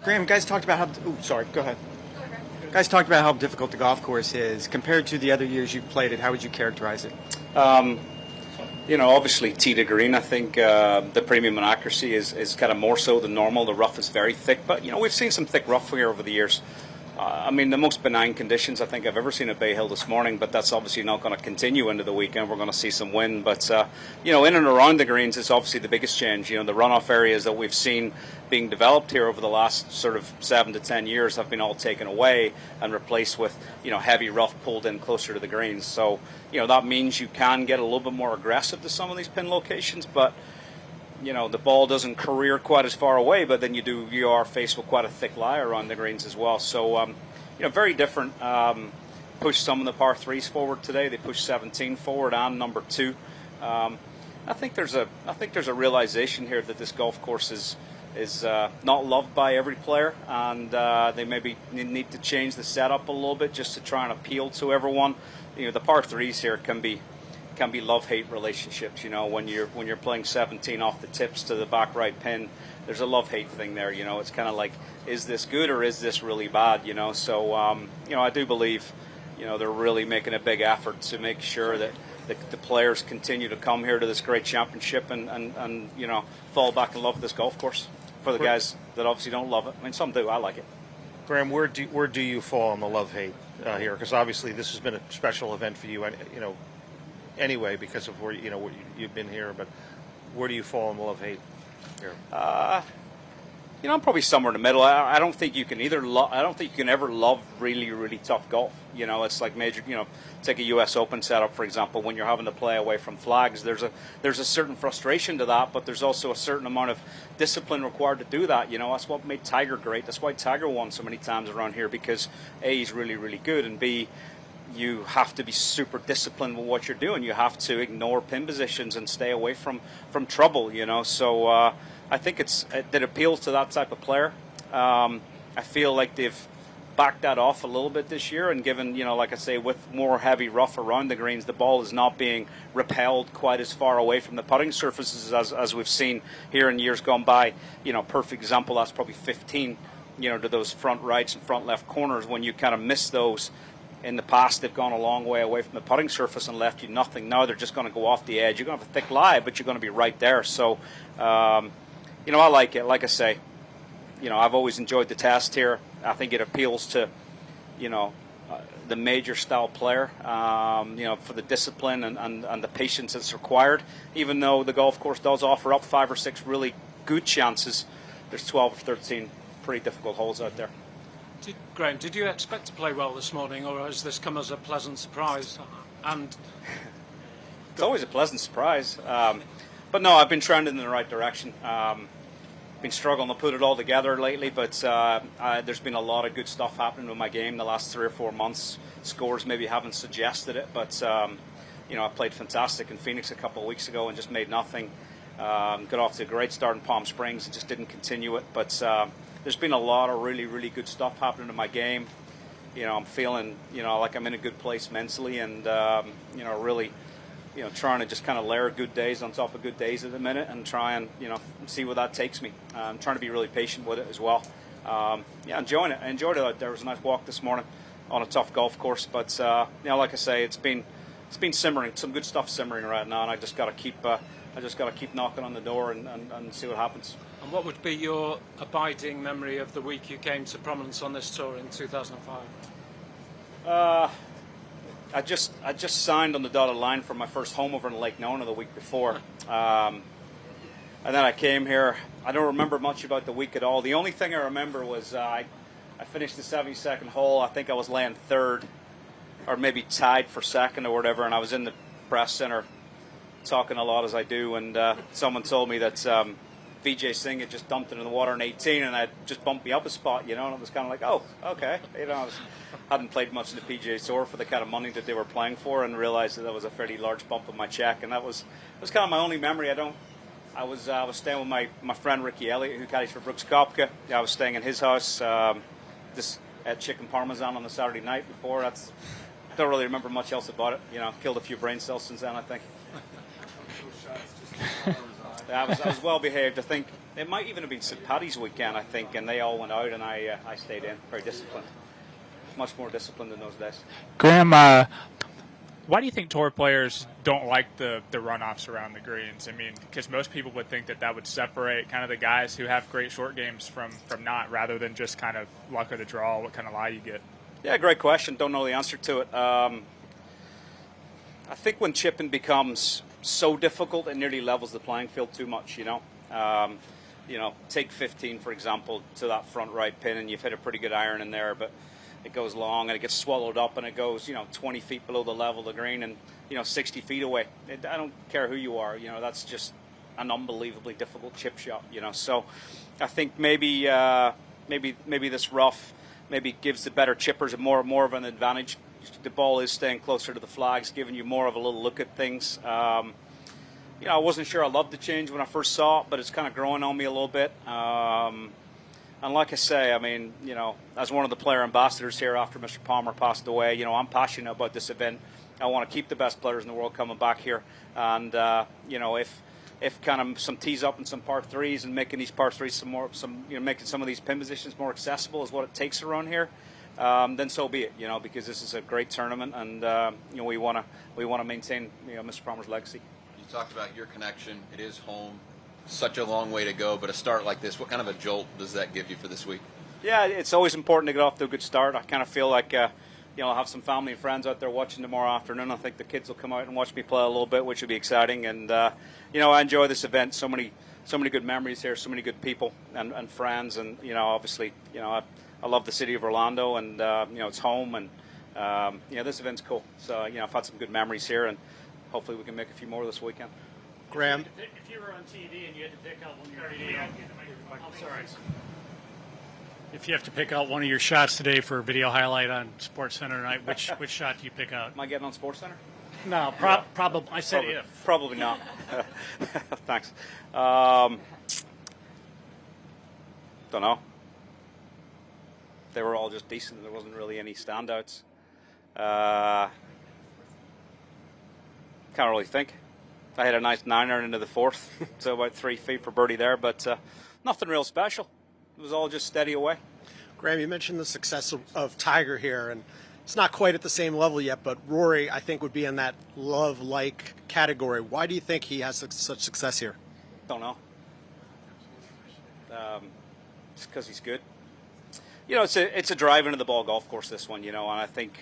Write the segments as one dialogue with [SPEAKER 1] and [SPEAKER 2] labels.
[SPEAKER 1] Graeme, guys talked about how. Oh, sorry. Go ahead. Guys talked about how difficult the golf course is compared to the other years you've played it. How would you characterize it?
[SPEAKER 2] Obviously tee to green, I think the premium in accuracy is kind of more so than normal. The rough is very thick, but we've seen some thick rough here over the years. The most benign conditions I think I've ever seen at Bay Hill this morning, but that's obviously not going to continue into the weekend. We're going to see some wind, but in and around the greens is obviously the biggest change. The runoff areas that we've seen being developed here over the last sort of 7 to 10 years have been all taken away and replaced with heavy rough pulled in closer to the greens. So that means you can get a little bit more aggressive to some of these pin locations, but the ball doesn't career quite as far away, but then you are faced with quite a thick lie around the greens as well. So, very different. Push some of the par threes forward today. They pushed 17 forward and number 2. I think there's a realization here that this golf course is not loved by every player, and they maybe need to change the setup a little bit just to try and appeal to everyone. The par threes here can be love-hate relationships. When you're playing 17 off the tips to the back right pin, there's a love-hate thing there. It's kind of like, is this good or is this really bad? So I do believe they're really making a big effort to make sure that the players continue to come here to this great championship and fall back in love with this golf course. For the guys that obviously don't love it, some do. I like it.
[SPEAKER 3] Graeme, where do you fall on the love-hate here? Because obviously this has been a special event for you, anyway, because of where you've been here. But where do you fall on the love-hate here?
[SPEAKER 2] I'm probably somewhere in the middle. I don't think you can I don't think you can ever love really, really tough golf. It's like major. Take a U.S. Open setup for example. When you're having to play away from flags, there's a certain frustration to that, but there's also a certain amount of discipline required to do that. That's what made Tiger great. That's why Tiger won so many times around here, because A, he's really, really good, and B, you have to be super disciplined with what you're doing. You have to ignore pin positions and stay away from trouble. So I think it appeals to that type of player. I feel like they've backed that off a little bit this year, and given like I say, with more heavy rough around the greens, the ball is not being repelled quite as far away from the putting surfaces as we've seen here in years gone by. Perfect example, that's probably 15. To those front rights and front left corners. When you kind of miss those. In the past, they've gone a long way away from the putting surface and left you nothing. Now they're just going to go off the edge. You're going to have a thick lie, but you're going to be right there. So, I like it. Like I say, I've always enjoyed the test here. I think it appeals to, the major style player, for the discipline and the patience that's required. Even though the golf course does offer up 5 or 6 really good chances, there's 12 or 13 pretty difficult holes out there.
[SPEAKER 4] Graeme, did you expect to play well this morning, or has this come as a pleasant surprise? And
[SPEAKER 2] it's always a pleasant surprise, but no, I've been trending in the right direction. Been struggling to put it all together lately, but there's been a lot of good stuff happening with my game the last 3 or 4 months. Scores maybe haven't suggested it, but I played fantastic in Phoenix a couple of weeks ago and just made nothing. Got off to a great start in Palm Springs and just didn't continue it, but there's been a lot of really, really good stuff happening in my game. I'm feeling, like I'm in a good place mentally, and really, trying to just kind of layer good days on top of good days at the minute, and try and see where that takes me. I'm trying to be really patient with it as well. Enjoying it. I enjoyed it out there. It was a nice walk this morning on a tough golf course, but like I say, it's been simmering, some good stuff simmering right now, and I just got to keep knocking on the door and see what happens.
[SPEAKER 4] And what would be your abiding memory of the week you came to prominence on this tour in 2005?
[SPEAKER 2] I just signed on the dotted line for my first home over in Lake Nona the week before, and then I came here. I don't remember much about the week at all. The only thing I remember was I finished the 72nd hole. I think I was laying 3rd, or maybe tied for 2nd or whatever, and I was in the press center talking a lot as I do, and someone told me that Vijay Singh had just dumped it in the water in 18, and it just bumped me up a spot, and it was kind of like, oh, okay, I hadn't played much in the PGA Tour for the kind of money that they were playing for, and realized that was a fairly large bump on my check, and that was kind of my only memory. I was staying with my friend Ricky Elliott, who caddies for Brooks Koepka. I was staying in his house. Just had chicken parmesan on the Saturday night before. Don't really remember much else about it. Killed a few brain cells since then, I think. I was well behaved. I think it might even have been St. Paddy's weekend, I think, and they all went out, and I stayed in. Very disciplined. Much more disciplined in those days.
[SPEAKER 5] Graeme, why do you think tour players don't like the runoffs around the greens? I mean, because most people would think that would separate kind of the guys who have great short games from not, rather than just kind of luck of the draw, what kind of lie you get. Yeah,
[SPEAKER 2] great question. Don't know the answer to it. I think when chipping becomes so difficult, it nearly levels the playing field too much, you know. Take 15, for example, to that front right pin, and you've hit a pretty good iron in there, but it goes long and it gets swallowed up and it goes, 20 feet below the level of the green and, 60 feet away. I don't care who you are, that's just an unbelievably difficult chip shot, So I think maybe this rough maybe gives the better chippers more of an advantage. The ball is staying closer to the flags, giving you more of a little look at things. I wasn't sure I loved the change when I first saw it, but it's kind of growing on me a little bit. And like I say, I mean, as one of the player ambassadors here after Mr. Palmer passed away, I'm passionate about this event. I want to keep the best players in the world coming back here. And, if kind of some tees up and some par threes and making these par threes making some of these pin positions more accessible is what it takes around here, then so be it, because this is a great tournament and, we want to maintain, Mr. Palmer's legacy.
[SPEAKER 6] You talked about your connection. It is home. Such a long way to go, but a start like this, what kind of a jolt does that give you for this week?
[SPEAKER 2] Yeah, it's always important to get off to a good start. I kind of feel like, I'll have some family and friends out there watching tomorrow afternoon. I think the kids will come out and watch me play a little bit, which will be exciting. And, I enjoy this event. So many good memories here, so many good people and friends. And, obviously, I love the city of Orlando and, it's home. And, this event's cool. So, I've had some good memories here and hopefully we can make a few more this weekend.
[SPEAKER 3] Graeme?
[SPEAKER 4] If you were on TV and you had to pick out one of your if you have to pick out one of your shots today for a video highlight on SportsCenter tonight, which shot do you pick out?
[SPEAKER 2] Am I getting on SportsCenter?
[SPEAKER 4] No, probably. I said if.
[SPEAKER 2] Probably not. Thanks. Don't know. They were all just decent. There wasn't really any standouts. Can't really think. I had a nice niner into the fourth, so about 3 feet for birdie there, but nothing real special. It was all just steady away.
[SPEAKER 7] Graeme, you mentioned the success of Tiger here, and it's not quite at the same level yet, but Rory, I think, would be in that love-like category. Why do you think he has such success here?
[SPEAKER 2] Don't know. It's because he's good. It's a drive into the ball golf course, this one, and I think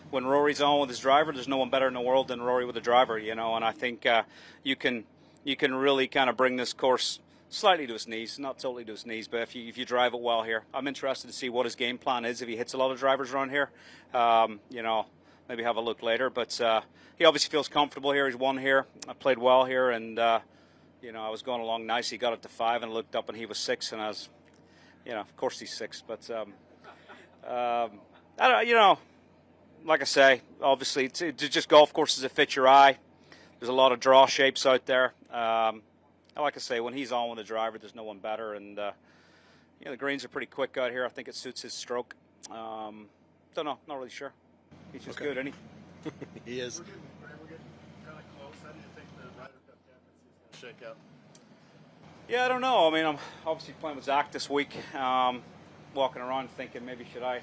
[SPEAKER 2] when Rory's on with his driver, there's no one better in the world than Rory with a driver, and I think you can really kind of bring this course slightly to his knees, not totally to his knees, but if you drive it well here. I'm interested to see what his game plan is if he hits a lot of drivers around here. Maybe have a look later, but he obviously feels comfortable here. He's won here. I played well here, and I was going along nice. He got it to 5 and looked up, and he was 6, and I was, of course he's 6, but I don't, like I say, obviously, it's just golf courses that fit your eye. There's a lot of draw shapes out there. Like I say, when he's on with the driver, there's no one better. And, the greens are pretty quick out here. I think it suits his stroke. Don't know. Not really sure. He's just good, isn't he?
[SPEAKER 7] He is.
[SPEAKER 8] We're getting kind of close. How do you think the Ryder Cup captaincy is going to shake out?
[SPEAKER 2] Yeah, I don't know. I mean, I'm obviously playing with Zach this week. Walking around thinking maybe should I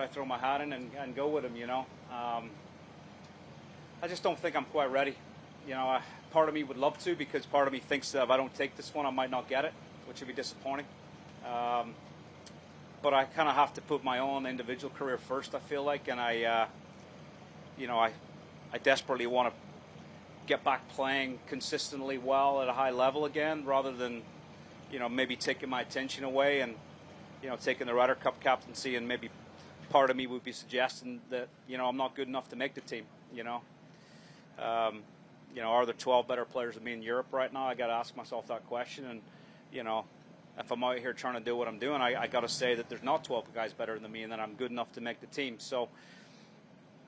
[SPEAKER 2] throw my hat in and go with him, I just don't think I'm quite ready. Part of me would love to, because part of me thinks that if I don't take this one, I might not get it, which would be disappointing. But I kind of have to put my own individual career first, I feel like, and I desperately want to get back playing consistently well at a high level again, rather than, maybe taking my attention away and, taking the Ryder Cup captaincy, and maybe part of me would be suggesting that, I'm not good enough to make the team, are there 12 better players than me in Europe right now? I got to ask myself that question. And, if I'm out here trying to do what I'm doing, I got to say that there's not 12 guys better than me and that I'm good enough to make the team. So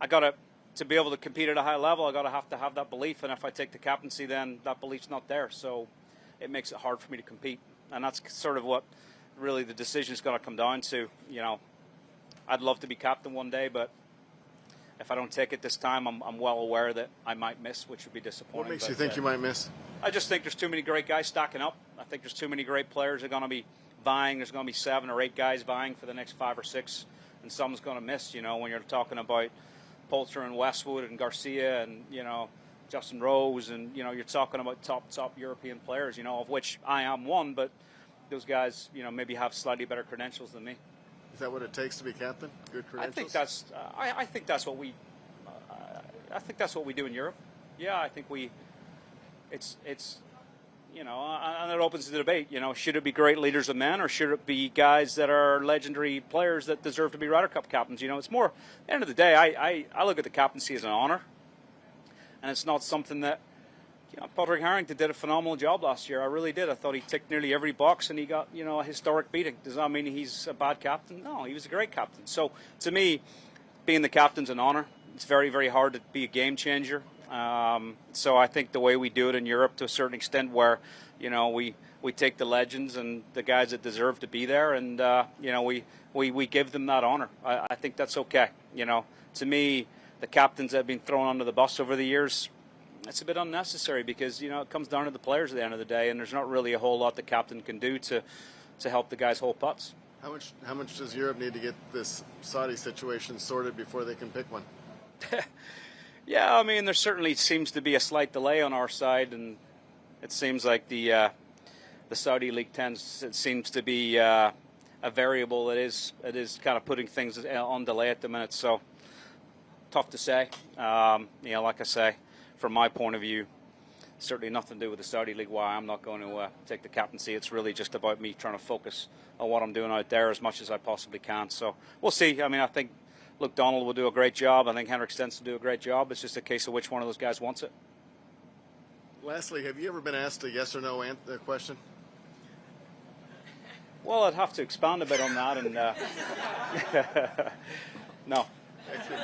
[SPEAKER 2] I got to be able to compete at a high level, I got to have that belief. And if I take the captaincy, then that belief's not there. So it makes it hard for me to compete. And that's sort of what really the decision is going to come down to. I'd love to be captain one day, but if I don't take it this time, I'm well aware that I might miss, which would be disappointing.
[SPEAKER 8] What makes you think you might miss?
[SPEAKER 2] I just think there's too many great guys stacking up. I think there's too many great players that are going to be vying. There's going to be 7 or 8 guys vying for the next 5 or 6, and someone's going to miss. You know, when you're talking about Poulter and Westwood and Garcia and, you know, Justin Rose, and, you know, you're talking about top European players, you know, of which I am one, but those guys, you know, maybe have slightly better credentials than me.
[SPEAKER 8] Is that what it takes to be captain? Good credentials?
[SPEAKER 2] I think that's what we I think that's what we do in Europe. Yeah, I think it's you know, and it opens the debate. You know, should it be great leaders of men, or should it be guys that are legendary players that deserve to be Ryder Cup captains? You know, it's more, at the end of the day, I look at the captaincy as an honor, and it's not something that, you know, Padraig Harrington did a phenomenal job last year. I really did. I thought he ticked nearly every box, and he got, you know, a historic beating. Does that mean he's a bad captain? No, he was a great captain. So to me, being the captain's an honor. It's very, very hard to be a game changer. So I think the way we do it in Europe, to a certain extent, where, you know, we take the legends and the guys that deserve to be there, and you know, we give them that honor. I think that's okay. You know, to me, the captains that have been thrown under the bus over the years, it's a bit unnecessary, because, you know, it comes down to the players at the end of the day, and there's not really a whole lot the captain can do to help the guys hold putts.
[SPEAKER 8] How much does Europe need to get this Saudi situation sorted before they can pick one?
[SPEAKER 2] Yeah, I mean, there certainly seems to be a slight delay on our side, and it seems like the Saudi League seems to be a variable that is kind of putting things on delay at the minute. So tough to say. You know, like I say, from my point of view, certainly nothing to do with the Saudi League why I'm not going to take the captaincy. It's really just about me trying to focus on what I'm doing out there as much as I possibly can. So we'll see. I mean, I think Luke Donald will do a great job. I think Henrik Stenson will do a great job. It's just a case of which one of those guys wants it.
[SPEAKER 8] Lastly, have you ever been asked a yes or no question?
[SPEAKER 2] Well, I'd have to expand a bit on that. And no.
[SPEAKER 8] Excellent.